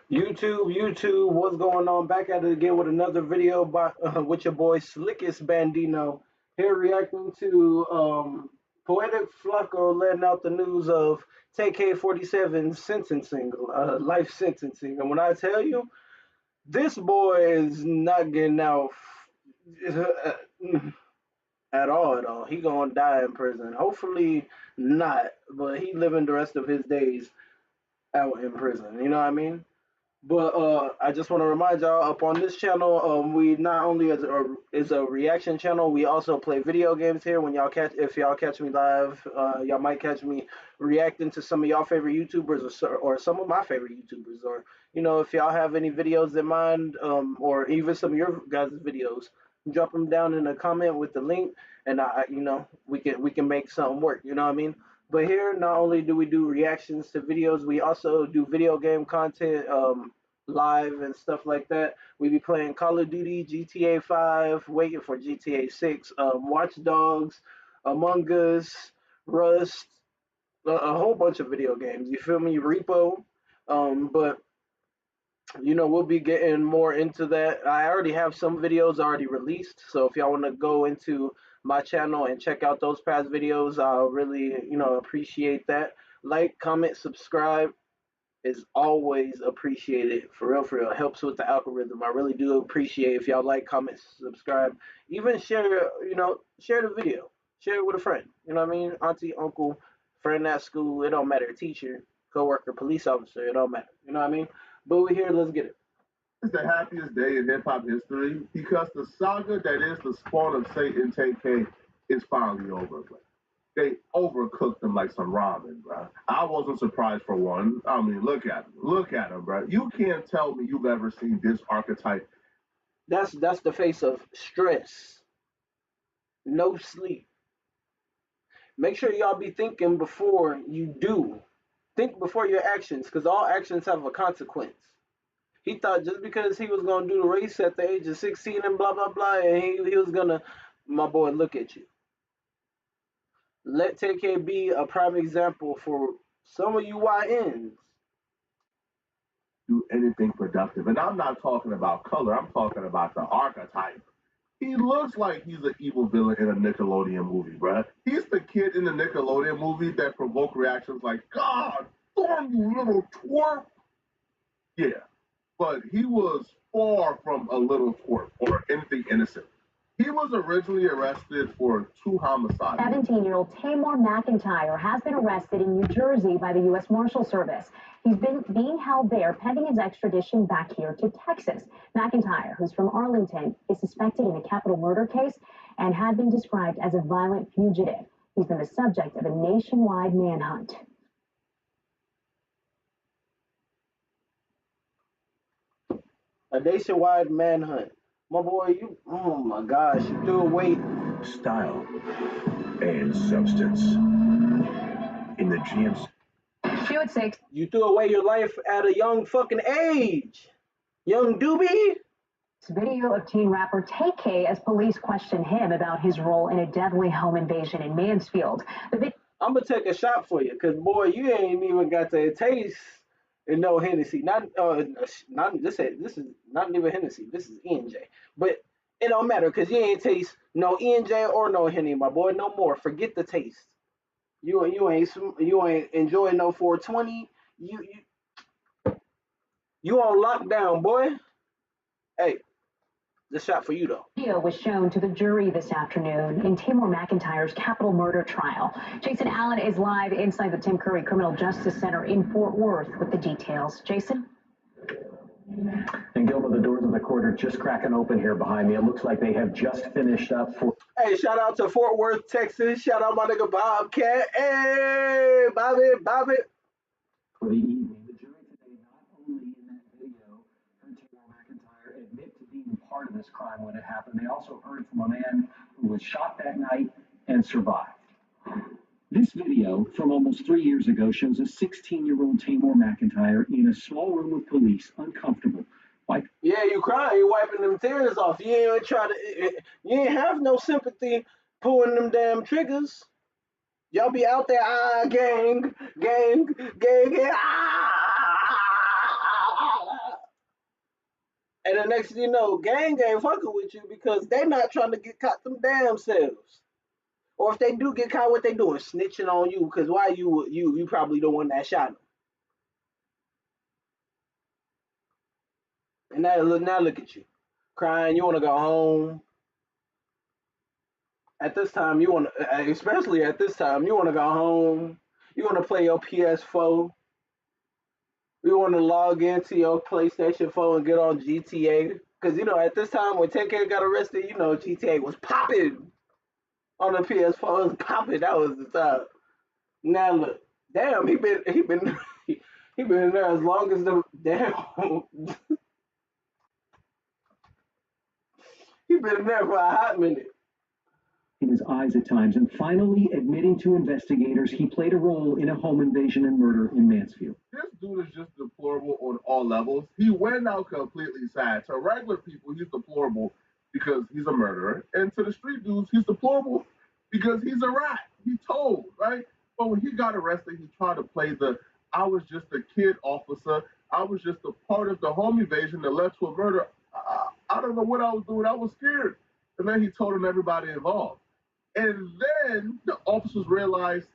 YouTube, what's going on? Back at it again with another video by with your boy Slickest Bandino here reacting to Poetic Flacco letting out the news of Tay-K 47 sentencing, life sentencing. And when I tell you, this boy is not getting out at all. He gonna die in prison. Hopefully not, but he living the rest of his days out in prison. You know what I mean? But I just want to remind y'all up on this channel, we not only is a reaction channel, we also play video games here. When if y'all catch me live, y'all might catch me reacting to some of y'all favorite YouTubers or some of my favorite YouTubers, or if y'all have any videos in mind, or even some of your guys' videos, drop them down in a comment with the link, and we can make something work. You know what I mean? But here, not only do we do reactions to videos, we also do video game content live and stuff like that. We be playing Call of Duty, GTA 5, waiting for GTA 6, Watch Dogs, Among Us, Rust, a whole bunch of video games. You feel me? Repo. But we'll be getting more into that. I already have some videos already released, so if y'all want to go into my channel and check out those past videos, I'll really, appreciate that. Like, comment, subscribe is always appreciated. For real, for real. It helps with the algorithm. I really do appreciate if y'all like, comment, subscribe. Even share the video. Share it with a friend. You know what I mean? Auntie, uncle, friend at school, it don't matter. Teacher, coworker, police officer, it don't matter. You know what I mean? But we're here, let's get it. It's the happiest day in hip hop history because the saga that is the spawn of Satan Tay-K is finally over. They overcooked them like some ramen, bro. I wasn't surprised for one. I mean, look at him. Look at him, bro. You can't tell me you've ever seen this archetype. That's the face of stress, no sleep. Make sure y'all be thinking before you do. Think before your actions, because all actions have a consequence. He thought just because he was gonna do the race at the age of 16 and blah blah blah, and he was gonna, my boy, look at you. Let TK be a prime example for some of you YNs. Do anything productive. And I'm not talking about color, I'm talking about the archetype. He looks like he's an evil villain in a Nickelodeon movie, bruh. He's the kid in the Nickelodeon movie that provoked reactions like, God, darn you little twerp. Yeah, but he was far from a little twerp or anything innocent. He was originally arrested for 2 homicides. 17-year-old Tamar McIntyre has been arrested in New Jersey by the U.S. Marshal Service. He's been being held there pending his extradition back here to Texas. McIntyre, who's from Arlington, is suspected in a capital murder case and had been described as a violent fugitive. He's been the subject of a nationwide manhunt. A nationwide manhunt. My boy, oh my gosh, you threw away style and substance in the GMC. She would say you threw away your life at a young fucking age. Young doobie. Video of teen rapper Tay-K as police question him about his role in a deadly home invasion in Mansfield. I'm gonna take a shot for you, cause boy, you ain't even got the taste and no Hennessy. Not this is not even Hennessy. This is ENJ. But it don't matter, cause you ain't taste no ENJ or no Henny, my boy. No more. Forget the taste. You ain't enjoying no 420. You on lockdown, boy. Hey, the shot for you though. Video was shown to the jury this afternoon in Tamar McIntyre's capital murder trial. Jason Allen is live inside the Tim Curry Criminal Justice Center in Fort Worth with the details. Jason? And Gilma, the doors of the court are just cracking open here behind me. It looks like they have just finished up for. Hey, shout out to Fort Worth, Texas. Shout out my nigga Bobcat. Hey, Bobby. For the evening, the jury today not only in that video heard Tamar McIntyre admit to being part of this crime when it happened, they also heard from a man who was shot that night and survived. This video from almost 3 years ago shows a 16-year-old Tamar McIntyre in a small room with police, uncomfortable. Yeah, you crying, you wiping them tears off. You ain't have no sympathy pulling them damn triggers. Y'all be out there, gang, ah. And the next thing you know, gang ain't fucking with you because they not trying to get caught them damn selves. Or if they do get caught, what they doing? Snitching on you because why you probably the one that shot them. And now look at you, crying. You want to go home. At this time, you want to, especially at this time, you want to go home. You want to play your PS4. You want to log into your PlayStation 4 and get on GTA. Because, at this time when Tay-K got arrested, GTA was popping on the PS4. It was popping. That was the time. Now look, damn, he been he been in there as long as the damn he been in there for a hot minute. In his eyes at times, and finally admitting to investigators he played a role in a home invasion and murder in Mansfield. This dude is just deplorable on all levels. He went out completely sad. To regular people, he's deplorable because he's a murderer. And to the street dudes, he's deplorable because he's a rat. He told, right? But when he got arrested, he tried to play the I was just a kid officer. I was just a part of the home invasion that led to a murder. I don't know what I was doing. I was scared. And then he told him everybody involved. And then the officers realized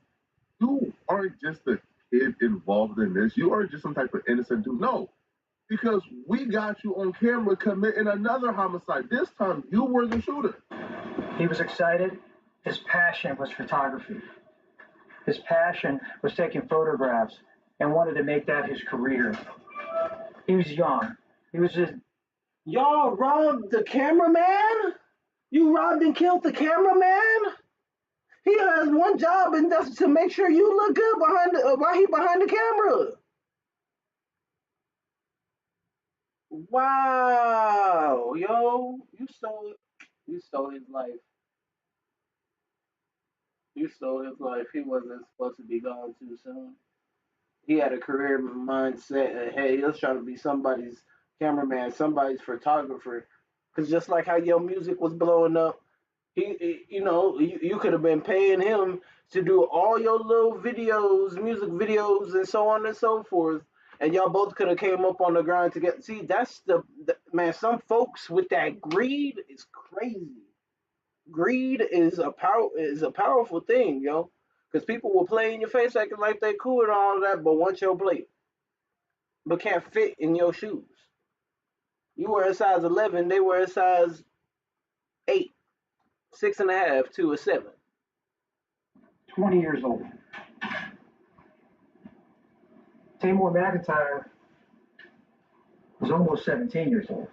you aren't just a kid involved in this. You aren't just some type of innocent dude. No, because we got you on camera committing another homicide. This time you were the shooter. He was excited. His passion was photography. His passion was taking photographs and wanted to make that his career. He was young. He was just. Y'all robbed the cameraman? You robbed and killed the cameraman? He has one job, and that's to make sure you look good while he behind the camera. Wow, yo, you stole his life. You stole his life. He wasn't supposed to be gone too soon. He had a career mindset. Hey, he was trying to be somebody's cameraman, somebody's photographer. Because just like how your music was blowing up, you could have been paying him to do all your little videos, music videos, and so on and so forth. And y'all both could have came up on the grind together. See, that's the man. Some folks with that greed is crazy. Greed is a powerful thing, yo. Because people will play in your face acting like they cool and all that, but want your plate, but can't fit in your shoes. You wear a size 11, they wear a size 8, 6.5 to a 7. 20 years old. Tamor McIntyre was almost 17 years old.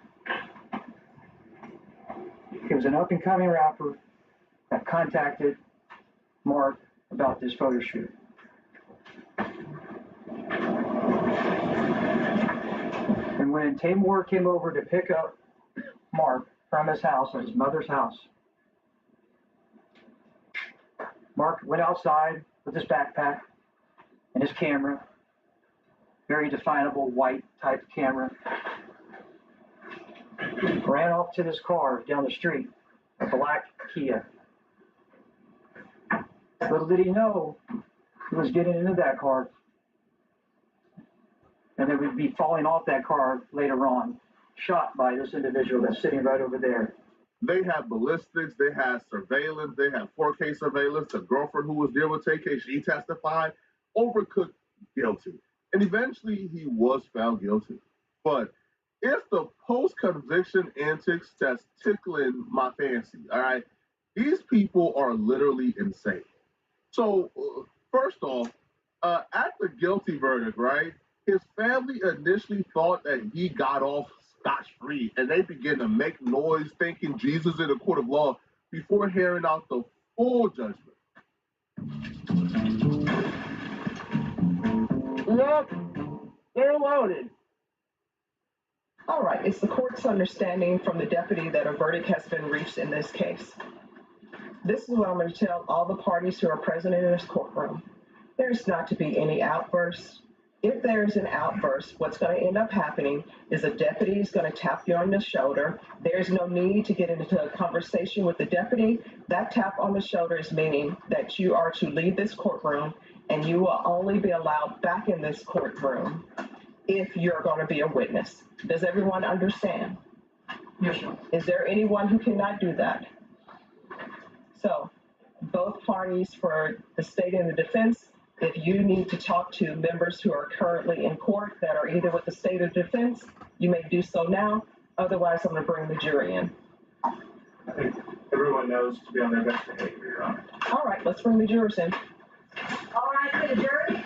He was an up-and-coming rapper that contacted Mark about this photo shoot. And when Tamor came over to pick up Mark from his house, at his mother's house, Mark went outside with his backpack and his camera, very definable white type camera, ran off to this car down the street, a black Kia. Little did he know he was getting into that car and then would be falling off that car later on, shot by this individual that's sitting right over there. They had ballistics, they had surveillance, they had 4K surveillance. The girlfriend who was there with Tay-K, she testified. Overcooked guilty. And eventually he was found guilty. But it's the post-conviction antics that's tickling my fancy, all right? These people are literally insane. So, first off, at the guilty verdict, right, his family initially thought that he got off scotch-free, and they began to make noise thinking Jesus in a court of law before hearing out the full judgment. Look, they're loaded. All right, it's the court's understanding from the deputy that a verdict has been reached in this case. This is what I'm going to tell all the parties who are present in this courtroom. There's not to be any outbursts. If there's an outburst, what's going to end up happening is a deputy is going to tap you on the shoulder. There's no need to get into a conversation with the deputy. That tap on the shoulder is meaning that you are to leave this courtroom and you will only be allowed back in this courtroom if you're going to be a witness. Does everyone understand? Yes, Your Honor. Is there anyone who cannot do that? So, both parties for the state and the defense, if you need to talk to members who are currently in court that are either with the state or defense, you may do so now. Otherwise, I'm going to bring the jury in. I think everyone knows to be on their best behavior, Your Honor. All right, let's bring the jurors in. All right, to the jury.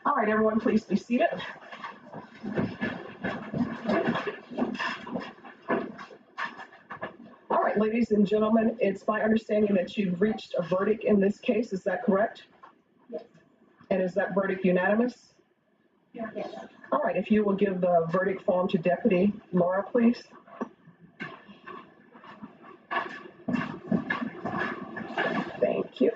All right, everyone, please be seated. All right, ladies and gentlemen, it's my understanding that you've reached a verdict in this case. Is that correct? Yes. And is that verdict unanimous? Yes. All right, if you will give the verdict form to Deputy Laura, please. Thank you.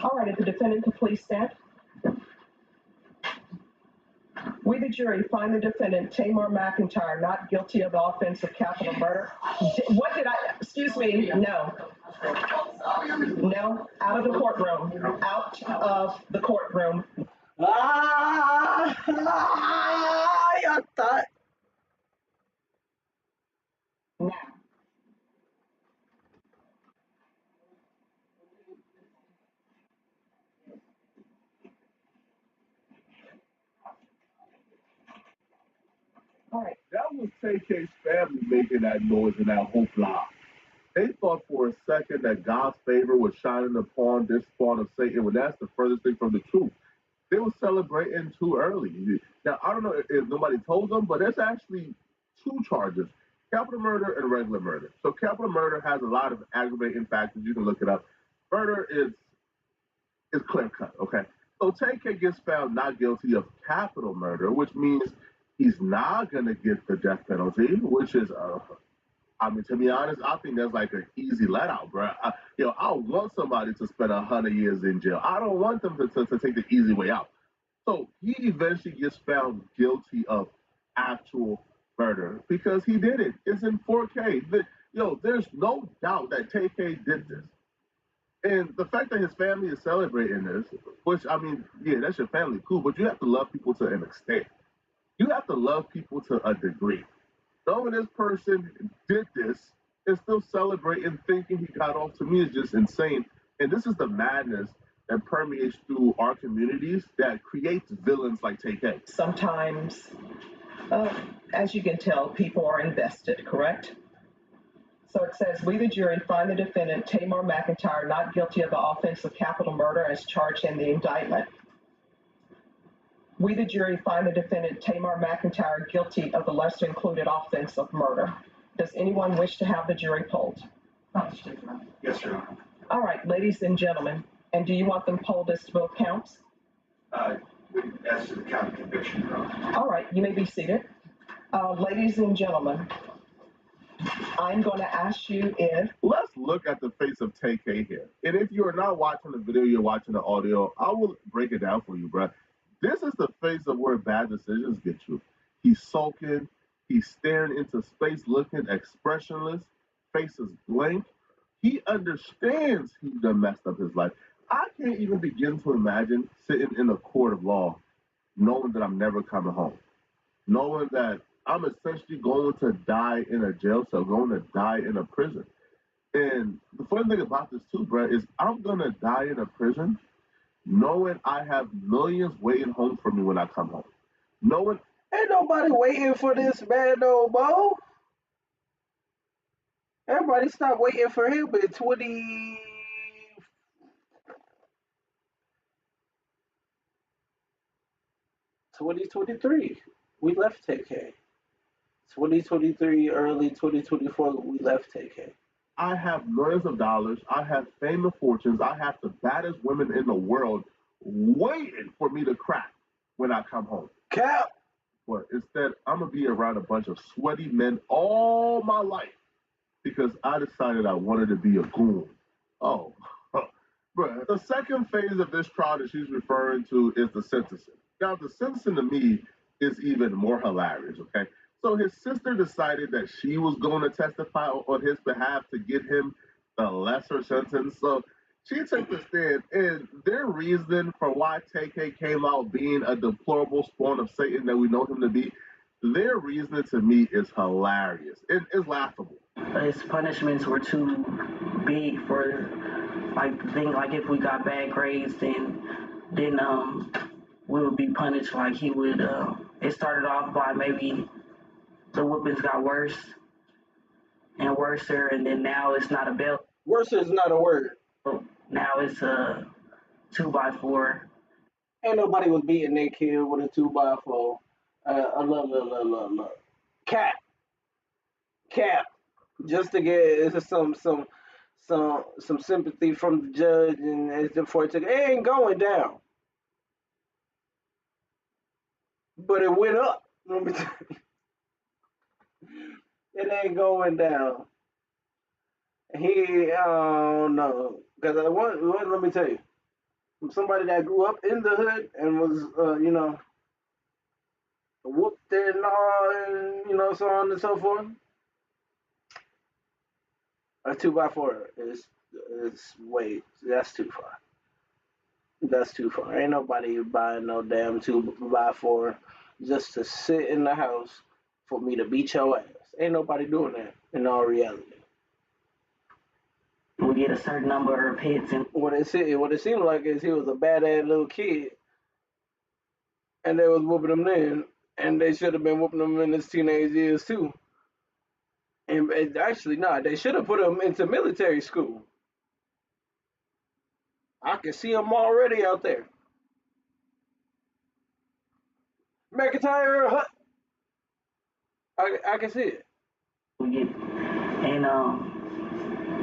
All right, if the defendant could please stand. We, the jury, find the defendant, Tamar McIntyre, not guilty of the offense of capital murder. What did I, excuse me, no. No, out of the courtroom. Out of the courtroom. I thought. Now. All right. That was Tay-K's family making that noise and that hoopla. They thought for a second that God's favor was shining upon this spawn of Satan, when that's the furthest thing from the truth. They were celebrating too early. Now, I don't know if nobody told them, but there's actually two charges: capital murder and regular murder. So capital murder has a lot of aggravating factors. You can look it up. Murder is clear cut, okay? So Tay-K gets found not guilty of capital murder, which means he's not going to get the death penalty, which is I mean, to be honest, I think that's like an easy let out, bro. I want somebody to spend 100 years in jail. I don't want them to take the easy way out. So he eventually gets found guilty of actual murder because he did it. It's in 4K. There's no doubt that Tay-K did this. And the fact that his family is celebrating this, which, I mean, yeah, that's your family, cool, but you have to love people to an extent. You have to love people to a degree. Knowing this person did this and still celebrating, thinking he got off, to me is just insane. And this is the madness that permeates through our communities that creates villains like Tay-K. Sometimes, as you can tell, people are invested, correct? So it says, we, the jury, find the defendant, Tamar McIntyre, not guilty of the offense of capital murder as charged in the indictment. We, the jury, find the defendant, Tamar McIntyre, guilty of the lesser included offense of murder. Does anyone wish to have the jury polled? Yes, Your Honor. All right, ladies and gentlemen, and do you want them polled as to both counts? As to the count of conviction, Your Honor. All right, you may be seated. Ladies and gentlemen, I'm going to ask you if... Let's look at the face of Tay-K here. And if you are not watching the video, you're watching the audio, I will break it down for you, bro. This is the face of where bad decisions get you. He's sulking. He's staring into space, looking expressionless. Face is blank. He understands he done messed up his life. I can't even begin to imagine sitting in a court of law knowing that I'm never coming home, knowing that I'm essentially going to die in a jail cell, going to die in a prison. And the funny thing about this too, bro, is I'm going to die in a prison knowing I have millions waiting home for me when I come home. Knowing Ain't nobody waiting for this man no more. Everybody stopped waiting for him in 2023. We left Tay-K. 2023, early 2024, we left Tay-K. I have millions of dollars. I have fame and fortunes. I have the baddest women in the world waiting for me to crack when I come home. Cap. But instead, I'm going to be around a bunch of sweaty men all my life because I decided I wanted to be a goon. Oh, bruh. The second phase of this trial that she's referring to is the sentencing. Now, the sentencing to me is even more hilarious, okay? So his sister decided that she was going to testify on his behalf to get him the lesser sentence. So she took the stand, and their reason for why Tay-K came out being a deplorable spawn of Satan that we know him to be, their reasoning to me is hilarious. It's laughable. His punishments were too big for like the thing. Like if we got bad grades, then we would be punished. Like he would. It started off by maybe the whoopings got worse and worser, and then now it's not a belt. Worse is not a word. Now it's a 2x4. Ain't nobody was beating their kid with a 2x4. Look. Cap. Cap. Just to get some sympathy from the judge, and it's before it ain't going down, but it went up. Let me tell you, it ain't going down. I don't know, because let me tell you, from somebody that grew up in the hood and was whooped and all, and so on and so forth. A 2x4 is way that's too far. That's too far. Ain't nobody buying no damn 2x4 just to sit in the house for me to beat your ass. Ain't nobody doing that in all reality. We get a certain number of hits, and What it seemed like is he was a bad ass little kid, and they was whooping him then, and they should have been whooping him in his teenage years too. And actually, nah, they should have put him into military school. I can see him already out there. McIntyre, I can see it.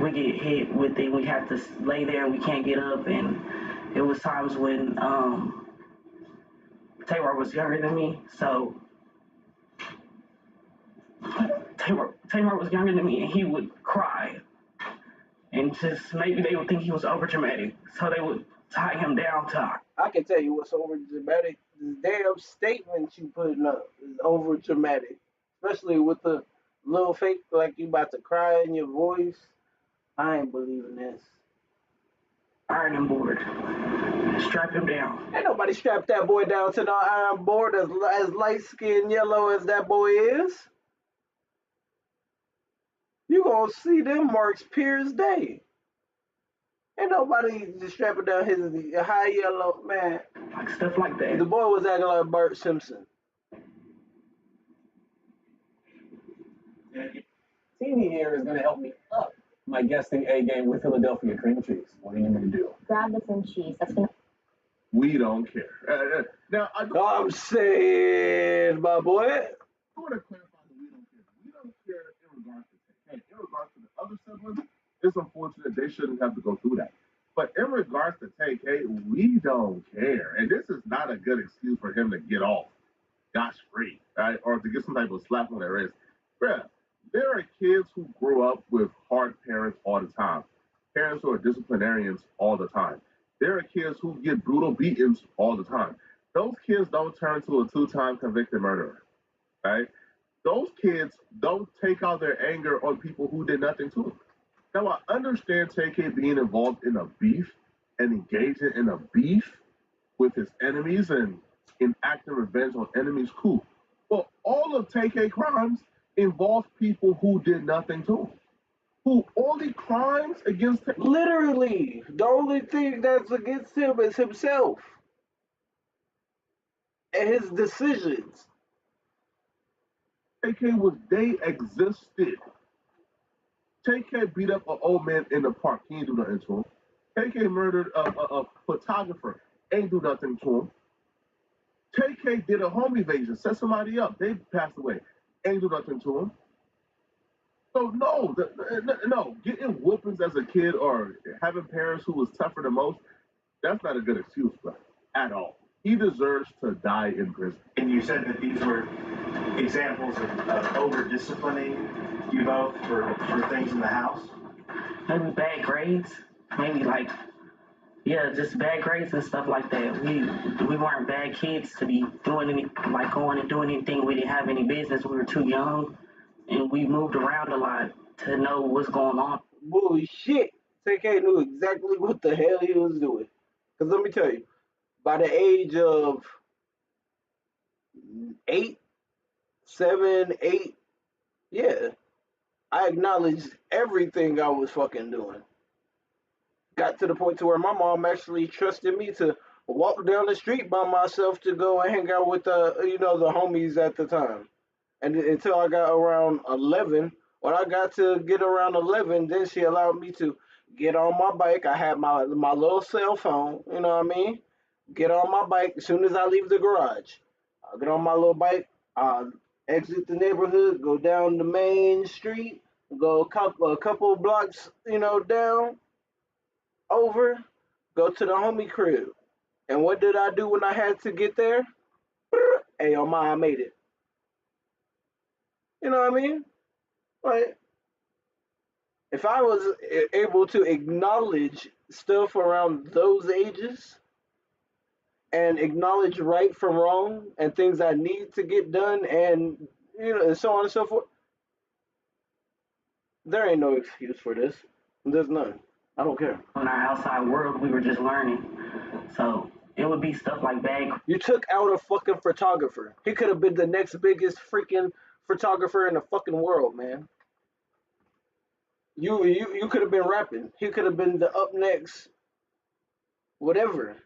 we get hit with it. We have to lay there. We can't get up, and it was times when Taylor was younger than me, so Taylor was younger than me, and he would cry, and just maybe they would think he was over dramatic, so they would tie him down to. I can tell you what's over dramatic. The damn statement you putting up is over dramatic, especially with the little fake like you about to cry in your voice. I ain't believing this. Ironing board, strap him down. Ain't nobody strapped that boy down to no iron board as light skinned yellow as that boy is. You gonna see them marks Pierce Day. Ain't nobody just strapping down his high yellow man. Like stuff like that. The boy was acting like Bart Simpson. TV here is going to help me up my guessing A game with Philadelphia cream cheese. What do you need to do? Grab the cream cheese. That's gonna. We don't care. Now, I'm saying, my boy. I want to clarify that we don't care. We don't care in regards to Tay-K. In regards to the other siblings, it's unfortunate they shouldn't have to go through that. But in regards to Tay-K, we don't care. And this is not a good excuse for him to get off scot-free, right? Or to get some type of slap on their wrist. Bruh, there are kids who grew up with hard parents all the time. Parents who are disciplinarians all the time. There are kids who get brutal beatings all the time. Those kids don't turn to a two-time convicted murderer, right? Those kids don't take out their anger on people who did nothing to them. Now, I understand Tay-K being involved in a beef and engaging in a beef with his enemies and enacting revenge on enemies, cool. But all of Tay-K crimes involve people who did nothing to him. Who only crimes against him. Literally, the only thing that's against him is himself and his decisions. Tay-K was they existed. Tay-K beat up an old man in the park. He ain't do nothing to him. Tay-K murdered a photographer. Ain't do nothing to him. Tay-K did a home evasion, set somebody up. They passed away. Ain't do nothing to him. So no, no, getting whoopings as a kid or having parents who was tougher than most, that's not a good excuse for him at all. He deserves to die in prison. And you said that these were examples of over disciplining you both for things in the house? Maybe bad grades. Maybe like, yeah, just bad grades and stuff like that. We weren't bad kids to be doing going and doing anything we didn't have any business. We were too young, and we moved around a lot to know what's going on. Bullshit. Tay-K knew exactly what the hell he was doing. Because let me tell you, by the age of 8, 7, 8, yeah, I acknowledged everything I was fucking doing. Got to the point to where my mom actually trusted me to walk down the street by myself to go and hang out with the homies at the time. And until I got around 11, when I got to get around 11, then she allowed me to get on my bike. I had my little cell phone, you know what I mean? Get on my bike as soon as I leave the garage. I get on my little bike, exit the neighborhood, go down the main street, go a couple blocks, down, over, go to the homie crib. And what did I do when I had to get there? Hey, oh my, I made it. You know what I mean? Like, if I was able to acknowledge stuff around those ages and acknowledge right from wrong and things I need to get done and and so on and so forth, there ain't no excuse for this. There's none. I don't care. In our outside world, we were just learning. So it would be stuff like bad. You took out a fucking photographer. He could have been the next biggest freaking photographer in the fucking world, man. You could have been rapping. He could have been the up next whatever.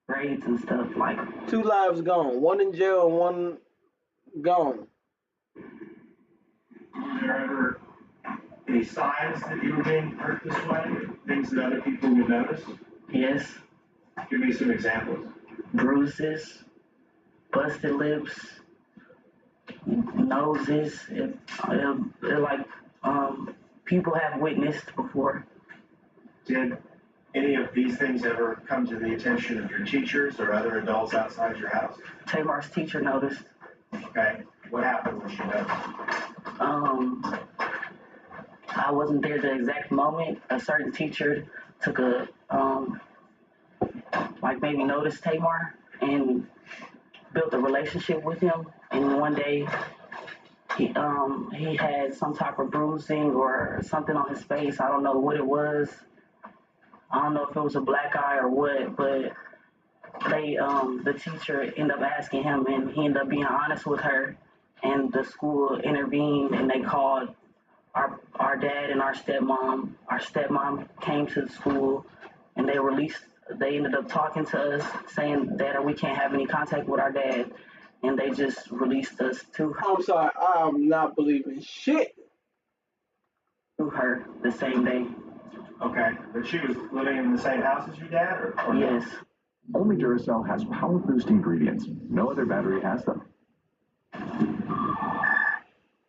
Grades and stuff like. 2 lives gone. One in jail and one gone. Were there ever any signs that you were being hurt this way? Things that other people would notice? Yes. Give me some examples. Bruises, busted lips, noses. Like people have witnessed before. Did any of these things ever come to the attention of your teachers or other adults outside your house? Tamar's teacher noticed. Okay. What happened when she noticed? I wasn't there the exact moment. A certain teacher took a maybe noticed Tamar and built a relationship with him. And one day he had some type of bruising or something on his face. I don't know what it was. I don't know if it was a black eye or what, but the teacher ended up asking him, and he ended up being honest with her. And the school intervened, and they called our dad and our stepmom. Our stepmom came to the school, and they ended up talking to us, saying that we can't have any contact with our dad, and they just released us to her. I'm sorry, I'm not believing shit. To her the same day. Okay, but she was living in the same house as your dad, or yes. Only Duracell has power boost ingredients. No other battery has them.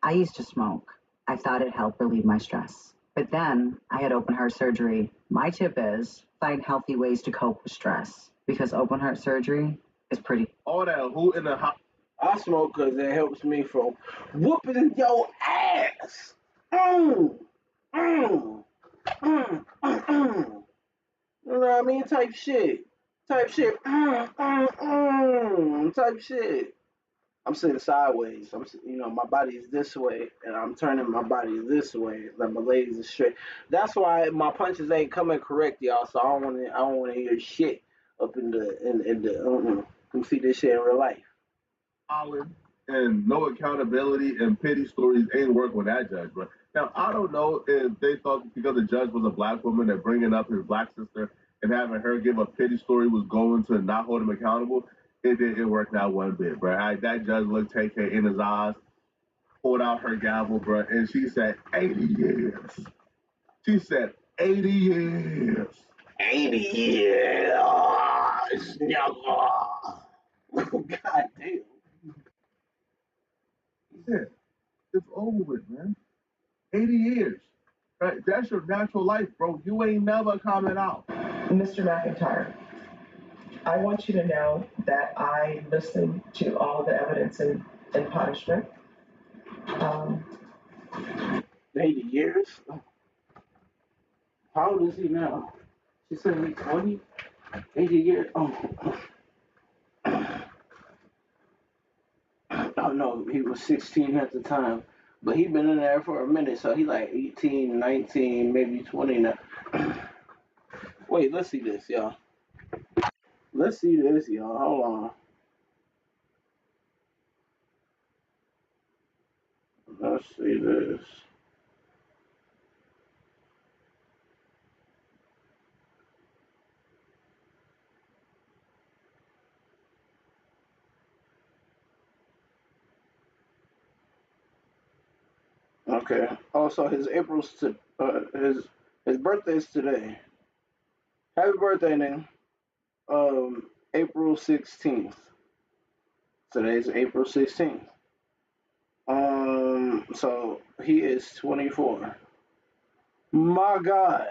I used to smoke. I thought it helped relieve my stress. But then I had open heart surgery. My tip is find healthy ways to cope with stress because open heart surgery is pretty. All that who in the house. I smoke because it helps me from whooping your ass. Mm, mm, mm. You know what I mean? Type shit. Type shit. Type shit. I'm sitting sideways. My body is this way, and I'm turning my body this way. Like my legs are straight. That's why my punches ain't coming correct, y'all. So I don't want to hear shit up in the. Come see this shit in real life. And no accountability and pity stories ain't work with that judge, bro. Now I don't know if they thought because the judge was a black woman that bringing up his black sister and having her give a pity story was going to not hold him accountable. It didn't work out one bit, bro. That judge looked Tay-K in his eyes, pulled out her gavel, bro, and she said 80 years. She said 80 years. 80 years. God damn. Yeah. It's over with, man. 80 years. Right? That's your natural life, bro. You ain't never coming out. Mr. McIntyre, I want you to know that I listened to all of the evidence in punishment. 80 years? How old is he now? She said he's 20? 80 years? Oh. Oh no, he was 16 at the time. But he been in there for a minute, so he like 18, 19, maybe 20 now. Wait, let's see this, y'all. Let's see this, y'all. Hold on. Let's see this. Okay. Also, his birthday's today. Happy birthday, Ning. April 16th. Today's April 16th. So he is 24. My God.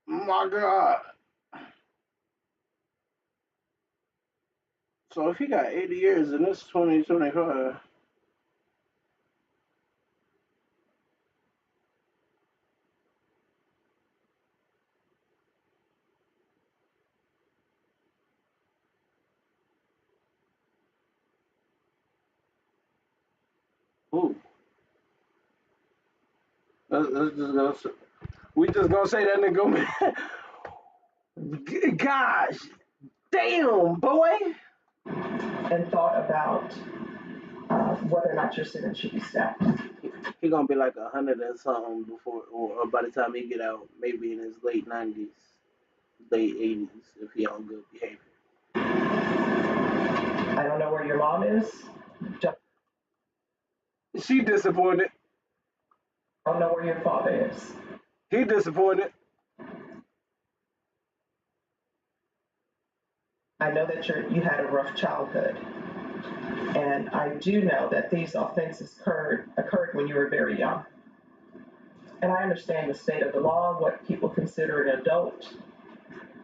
My God. So if he got 80 years and this is 2025. Ooh. We just gonna say that nigga. Gosh, damn, boy. And thought about whether or not your sentence should be stacked. He gonna be like 100 and something before, or by the time he get out, maybe in his late 90s, late 80s, if he on good behavior. I don't know where your mom is. She disappointed. I don't know where your father is. He disappointed. I know that you had a rough childhood. And I do know that these offenses occurred when you were very young. And I understand the state of the law, what people consider an adult.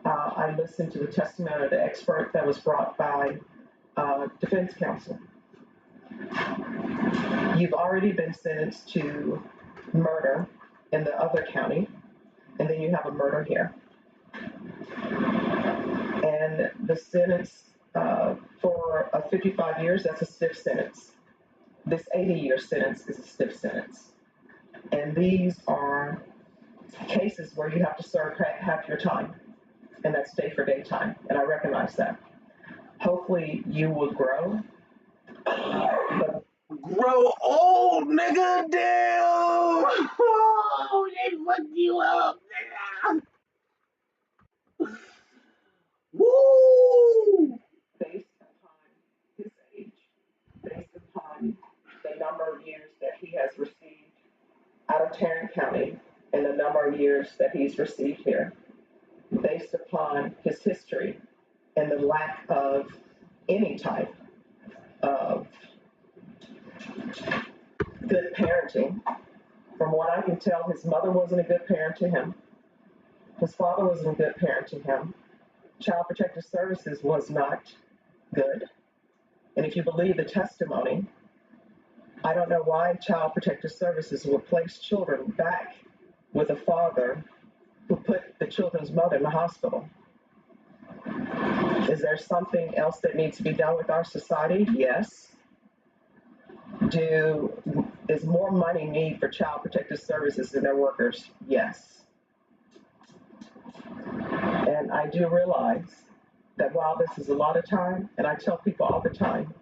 I listened to the testimony of the expert that was brought by defense counsel. You've already been sentenced to murder in the other county, and then you have a murder here. And the sentence for 55 years, that's a stiff sentence. This 80-year sentence is a stiff sentence. And these are cases where you have to serve half your time, and that's day for day time, and I recognize that. Hopefully you will grow. Grow old, nigga, damn! Oh, they fucked you up, nigga! Woo! Based upon his age, based upon the number of years that he has received out of Tarrant County and the number of years that he's received here, based upon his history and the lack of any type of good parenting. From what I can tell, his mother wasn't a good parent to him. His father wasn't a good parent to him. Child Protective Services was not good. And if you believe the testimony, I don't know why Child Protective Services would place children back with a father who put the children's mother in the hospital. Is there something else that needs to be done with our society? Yes. Is more money needed for Child Protective Services and their workers? Yes. And I do realize that while this is a lot of time, and I tell people all the time,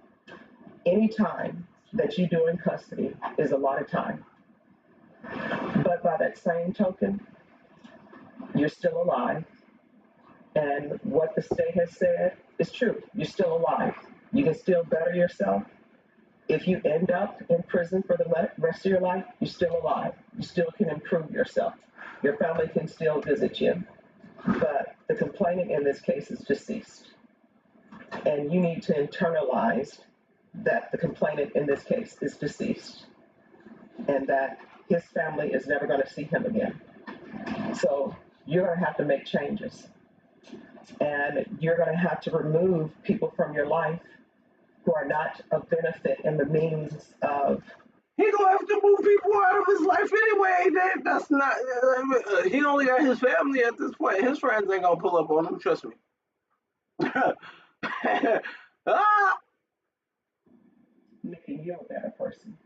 any time that you do in custody is a lot of time. But by that same token, you're still alive. And what the state has said is true. You're still alive. You can still better yourself. If you end up in prison for the rest of your life, you're still alive. You still can improve yourself. Your family can still visit you. But the complainant in this case is deceased. And you need to internalize that the complainant in this case is deceased. and that his family is never going to see him again. So you're going to have to make changes. And you're going to have to remove people from your life who are not of benefit in the means of. He gonna have to move people out of his life anyway. That's not. He only got his family at this point. His friends ain't gonna pull up on him. Trust me. Ah! Making you a better person.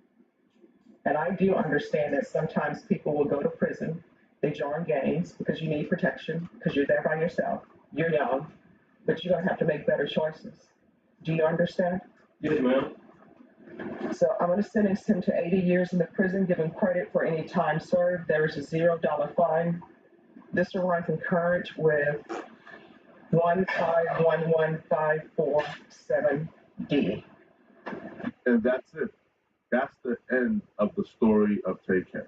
And I do understand that sometimes people will go to prison, they join gangs because you need protection, because you're there by yourself, you're young, but you're going to have to make better choices. Do you understand? Yes, ma'am. So I'm going to sentence him to 80 years in the prison, give him credit for any time served. There is a $0 fine. This will run concurrent with 1511547D. And that's it. That's the end of the story of Tay-K.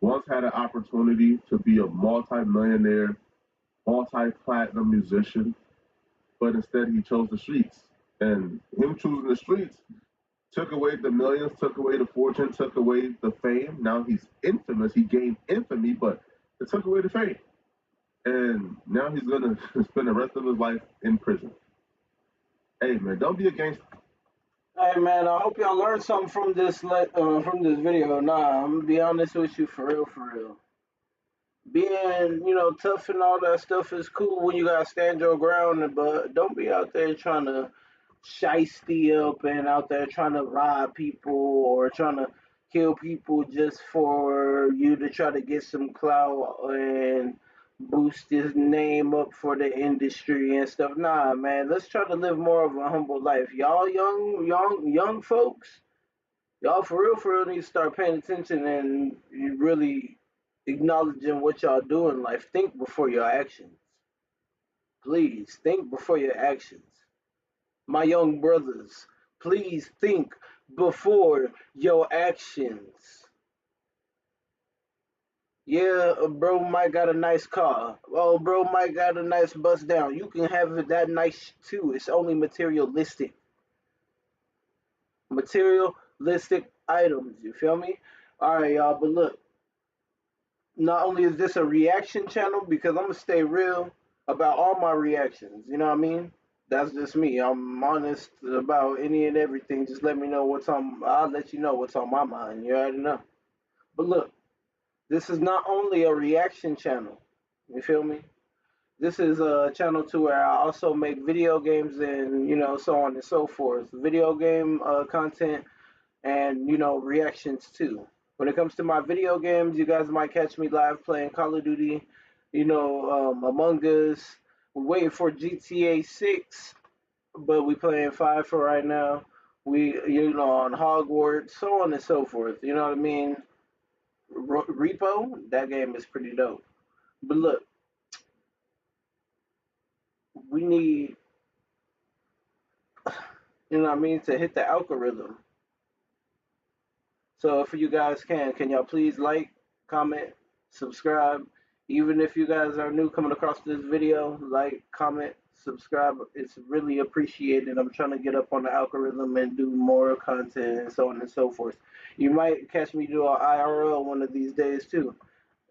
Once had an opportunity to be a multi-millionaire, multi-platinum musician, but instead he chose the streets. And him choosing the streets took away the millions, took away the fortune, took away the fame. Now he's infamous. He gained infamy, but it took away the fame. And now he's gonna spend the rest of his life in prison. Hey man, don't be a gangster. Hey man, I hope y'all learned something from this video. Nah, I'm gonna be honest with you, for real, for real. Being, tough and all that stuff is cool when you gotta stand your ground, but don't be out there trying to shiesty up and out there trying to rob people or trying to kill people just for you to try to get some clout and boost his name up for the industry and stuff. Nah, man, let's try to live more of a humble life. Y'all young folks, y'all for real need to start paying attention and you really acknowledging what y'all do in life. Think before your actions. Please think before your actions. My young brothers, please think before your actions. Yeah, bro might got a nice car. Oh, bro might got a nice bust down. You can have it that nice too. It's only materialistic. Materialistic items. You feel me? All right, y'all. But look, not only is this a reaction channel, because I'm gonna stay real about all my reactions. You know what I mean? That's just me. I'm honest about any and everything. Just let me know what's on. I'll let you know what's on my mind. You already know. But look, this is not only a reaction channel. You feel me? This is a channel to where I also make video games and so on and so forth. Video game content and reactions too. When it comes to my video games, you guys might catch me live playing Call of Duty, Among Us. We're waiting for GTA 6, but we playing 5 for right now. We on Hogwarts, so on and so forth. You know what I mean? Repo, that game is pretty dope. But look, we need, what I mean, to hit the algorithm. So if you guys can y'all please like, comment, subscribe. Even if you guys are new coming across this video, like, comment, subscribe. It's really appreciated. I'm trying to get up on the algorithm and do more content and so on and so forth. You might catch me do an IRL one of these days too.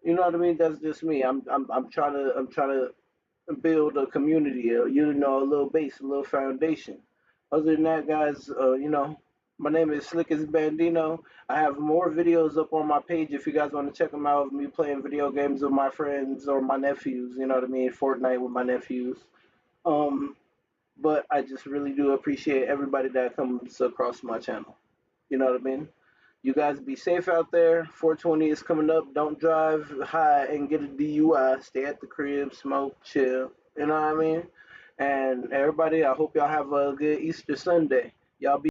You know what I mean? That's just me. I'm trying to build a community, a little base, a little foundation. Other than that, guys, my name is Slick as Bandino. I have more videos up on my page if you guys want to check them out of me playing video games with my friends or my nephews. You know what I mean? Fortnite with my nephews. Um, but I just really do appreciate everybody that comes across my channel. You know what I mean? You guys be safe out there. 420 is coming up. Don't drive high and get a DUI. Stay at the crib, smoke, chill. You know what I mean? And everybody, I hope y'all have a good Easter Sunday. Y'all be